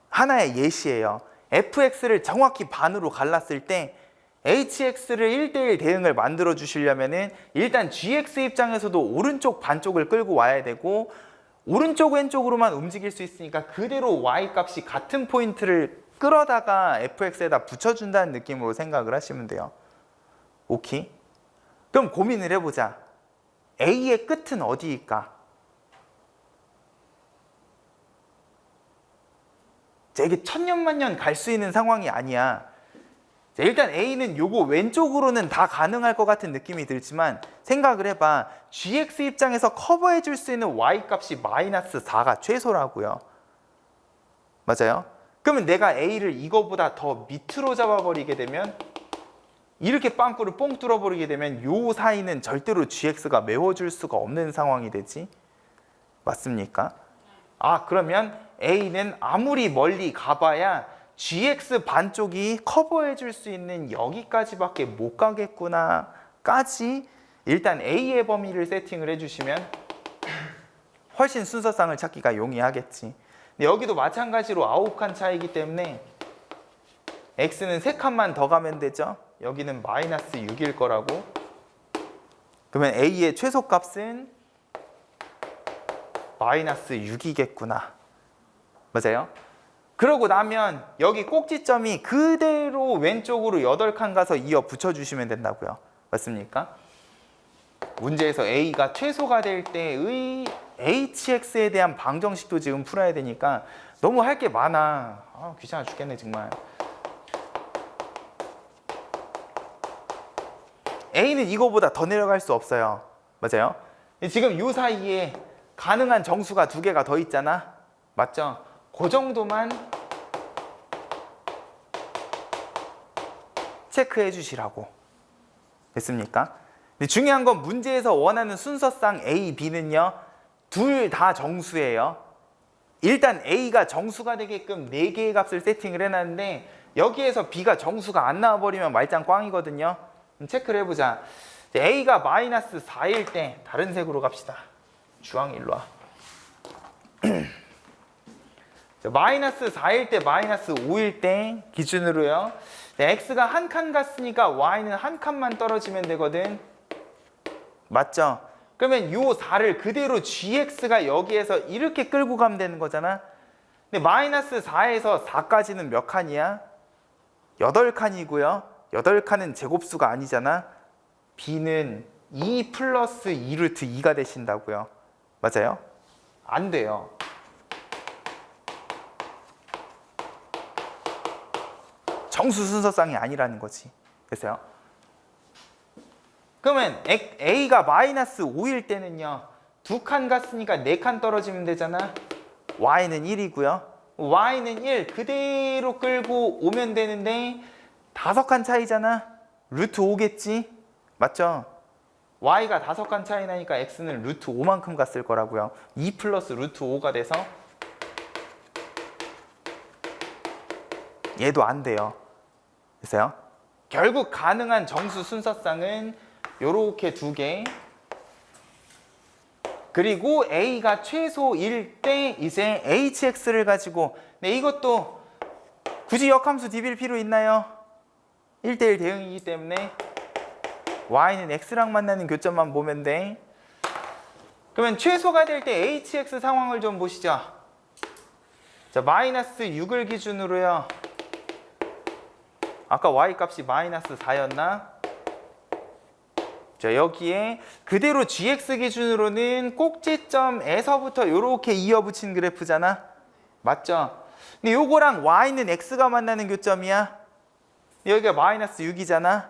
하나의 예시예요. fx를 정확히 반으로 갈랐을 때 hx를 1대1 대응을 만들어 주시려면은 일단 gx 입장에서도 오른쪽 반쪽을 끌고 와야 되고 오른쪽 왼쪽으로만 움직일 수 있으니까 그대로 y 값이 같은 포인트를 끌어다가 fx에다 붙여준다는 느낌으로 생각을 하시면 돼요. 오케이? 그럼 고민을 해보자. A의 끝은 어디일까? 이게 천년만년 갈 수 있는 상황이 아니야. 일단 A는 요거 왼쪽으로는 다 가능할 것 같은 느낌이 들지만 생각을 해봐. GX 입장에서 커버해 줄 수 있는 Y 값이 마이너스 4가 최소라고요. 맞아요? 그러면 내가 A를 이거보다 더 밑으로 잡아버리게 되면 이렇게 빵꾸를 뽕 뚫어버리게 되면 요 사이는 절대로 GX가 메워줄 수가 없는 상황이 되지. 맞습니까? 그러면 A는 아무리 멀리 가봐야 GX 반쪽이 커버해 줄 수 있는 여기까지밖에 못 가겠구나 까지 일단 A의 범위를 세팅을 해주시면 훨씬 순서상을 찾기가 용이하겠지. 근데 여기도 마찬가지로 9칸 차이기 때문에 X는 3칸만 더 가면 되죠. 여기는 마이너스 6일 거라고. 그러면 A의 최소값은 마이너스 6이겠구나. 맞아요? 그러고 나면 여기 꼭지점이 그대로 왼쪽으로 8칸 가서 이어 붙여주시면 된다고요. 맞습니까? 문제에서 A가 최소가 될 때의 HX에 대한 방정식도 지금 풀어야 되니까 너무 할 게 많아. 귀찮아 죽겠네 정말. A는 이거보다 더 내려갈 수 없어요. 맞아요? 지금 이 사이에 가능한 정수가 2개가 더 있잖아. 맞죠? 그 정도만 체크해 주시라고. 됐습니까? 근데 중요한 건 문제에서 원하는 순서상 A, B는요. 둘 다 정수예요. 일단 A가 정수가 되게끔 4개의 값을 세팅을 해놨는데 여기에서 B가 정수가 안 나와버리면 말짱 꽝이거든요. 체크를 해보자. A가 마이너스 4일 때 다른 색으로 갑시다. 주황 일로 와. 마이너스 4일 때 마이너스 5일 때 기준으로요. X가 한 칸 갔으니까 Y는 한 칸만 떨어지면 되거든. 맞죠? 그러면 요 4를 그대로 GX가 여기에서 이렇게 끌고 가면 되는 거잖아. 근데 마이너스 4에서 4까지는 몇 칸이야? 8칸이고요. 8칸은 제곱수가 아니잖아. B는 2 플러스 2루트 2가 되신다고요. 맞아요? 안 돼요. 정수 순서상이 아니라는 거지. 됐어요? 그러면 A가 마이너스 5일 때는요. 2칸 갔으니까 4칸 떨어지면 되잖아. Y는 1이고요. Y는 1 그대로 끌고 오면 되는데 5칸 차이잖아. 루트 5겠지? 맞죠? Y가 5칸 차이 나니까 X는 루트 5만큼 갔을 거라고요. 2 플러스 루트 5가 돼서 얘도 안 돼요. 됐어요? 결국 가능한 정수 순서상은 요렇게 2개. 그리고 A가 최소일 때 이제 HX를 가지고 이것도 굳이 역함수 디빌 필요 있나요? 1대1 대응이기 때문에 Y는 X랑 만나는 교점만 보면 돼. 그러면 최소가 될 때 HX 상황을 좀 보시죠. 자, 마이너스 6을 기준으로요. 아까 Y 값이 마이너스 4였나? 자, 여기에 그대로 GX 기준으로는 꼭지점에서부터 이렇게 이어붙인 그래프잖아. 맞죠? 근데 요거랑 Y는 X가 만나는 교점이야. 여기가 마이너스 6이잖아.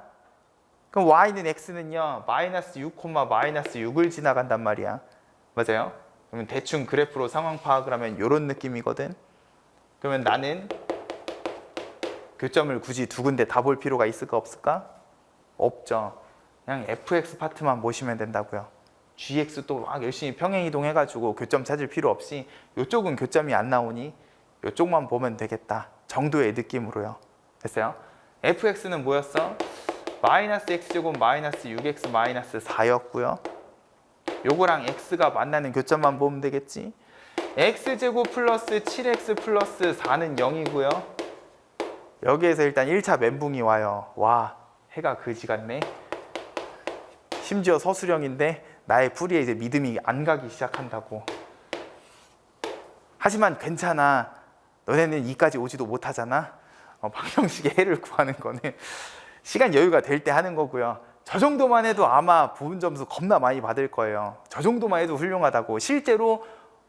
그럼 Y는 X는요. 마이너스 6, 마이너스 6을 지나간단 말이야. 맞아요? 그러면 대충 그래프로 상황 파악을 하면 이런 느낌이거든. 그러면 나는 교점을 굳이 2군데 다 볼 필요가 있을까 없을까? 없죠. 그냥 fx 파트만 보시면 된다고요. gx 또 막 열심히 평행 이동해가지고 교점 찾을 필요 없이 이쪽은 교점이 안 나오니 이쪽만 보면 되겠다 정도의 느낌으로요. 됐어요? fx는 뭐였어? 마이너스 x제곱 마이너스 6x 마이너스 4였고요. 요거랑 x가 만나는 교점만 보면 되겠지. x제곱 플러스 7x 플러스 4는 0이고요. 여기에서 일단 1차 멘붕이 와요. 와, 해가 그지 같네. 심지어 서술형인데 나의 풀이에 이제 믿음이 안 가기 시작한다고. 하지만 괜찮아. 너네는 이까지 오지도 못하잖아. 방정식의 해를 구하는 거는 시간 여유가 될 때 하는 거고요. 저 정도만 해도 아마 부분 점수 겁나 많이 받을 거예요. 저 정도만 해도 훌륭하다고. 실제로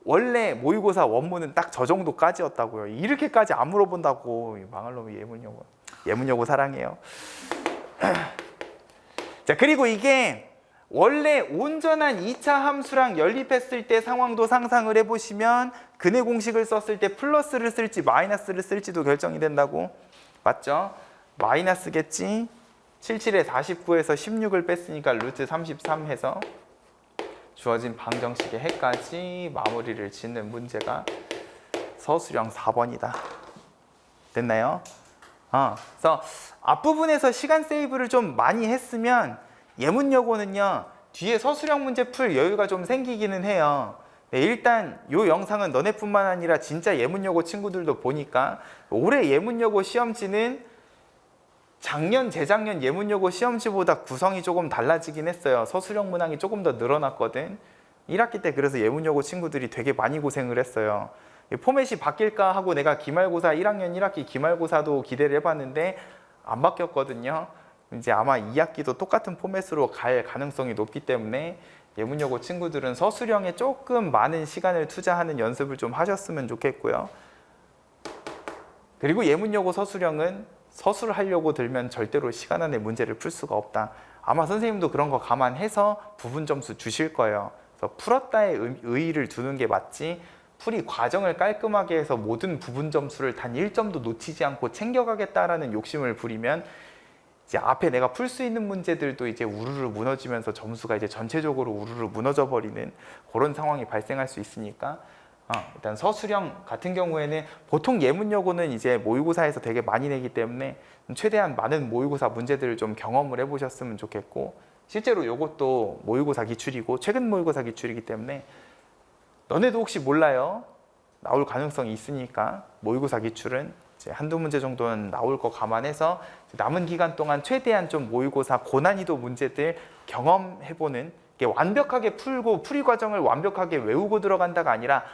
원래 모의고사 원문은 딱 저 정도까지였다고요. 이렇게까지 안 물어본다고. 망할 놈이 예문여고. 예문여고 사랑해요. 자, 그리고 이게 원래 온전한 2차 함수랑 연립했을 때 상황도 상상을 해보시면 근해 공식을 썼을 때 플러스를 쓸지 마이너스를 쓸지도 결정이 된다고. 맞죠? 마이너스겠지. 77에 49에서 16을 뺐으니까 루트 33 해서 주어진 방정식의 해까지 마무리를 짓는 문제가 서술형 4번이다. 됐나요? 그래서 앞부분에서 시간 세이브를 좀 많이 했으면 예문여고는요 뒤에 서술형 문제 풀 여유가 좀 생기기는 해요. 네, 일단 이 영상은 너네뿐만 아니라 진짜 예문여고 친구들도 보니까 올해 예문여고 시험지는 작년, 재작년 예문여고 시험지보다 구성이 조금 달라지긴 했어요. 서술형 문항이 조금 더 늘어났거든. 1학기 때 그래서 예문여고 친구들이 되게 많이 고생을 했어요. 포맷이 바뀔까 하고 내가 기말고사 1학년 1학기 기말고사도 기대를 해봤는데 안 바뀌었거든요. 이제 아마 2학기도 똑같은 포맷으로 갈 가능성이 높기 때문에 예문여고 친구들은 서술형에 조금 많은 시간을 투자하는 연습을 좀 하셨으면 좋겠고요. 그리고 예문여고 서술형은 서술하려고 들면 절대로 시간 안에 문제를 풀 수가 없다. 아마 선생님도 그런 거 감안해서 부분 점수 주실 거예요. 그래서 풀었다의 의의를 두는 게 맞지, 풀이 과정을 깔끔하게 해서 모든 부분 점수를 단 1점도 놓치지 않고 챙겨가겠다라는 욕심을 부리면 이제 앞에 내가 풀 수 있는 문제들도 이제 우르르 무너지면서 점수가 이제 전체적으로 우르르 무너져 버리는 그런 상황이 발생할 수 있으니까 일단 서술형 같은 경우에는 보통 예문여고는 이제 모의고사에서 되게 많이 내기 때문에 최대한 많은 모의고사 문제들을 좀 경험을 해보셨으면 좋겠고, 실제로 이것도 모의고사 기출이고 최근 모의고사 기출이기 때문에 너네도 혹시 몰라요. 나올 가능성이 있으니까 모의고사 기출은 이제 한두 문제 정도는 나올 거 감안해서 남은 기간 동안 최대한 좀 모의고사 고난이도 문제들 경험해보는, 완벽하게 풀고 풀이 과정을 완벽하게 외우고 들어간다가 아니라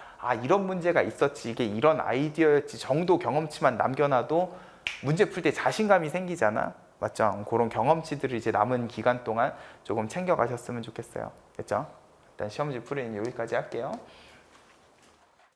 이런 문제가 있었지, 이게 이런 아이디어였지 정도 경험치만 남겨놔도 문제 풀 때 자신감이 생기잖아. 맞죠? 그런 경험치들을 이제 남은 기간 동안 조금 챙겨가셨으면 좋겠어요. 됐죠? 일단 시험지 풀이는 여기까지 할게요.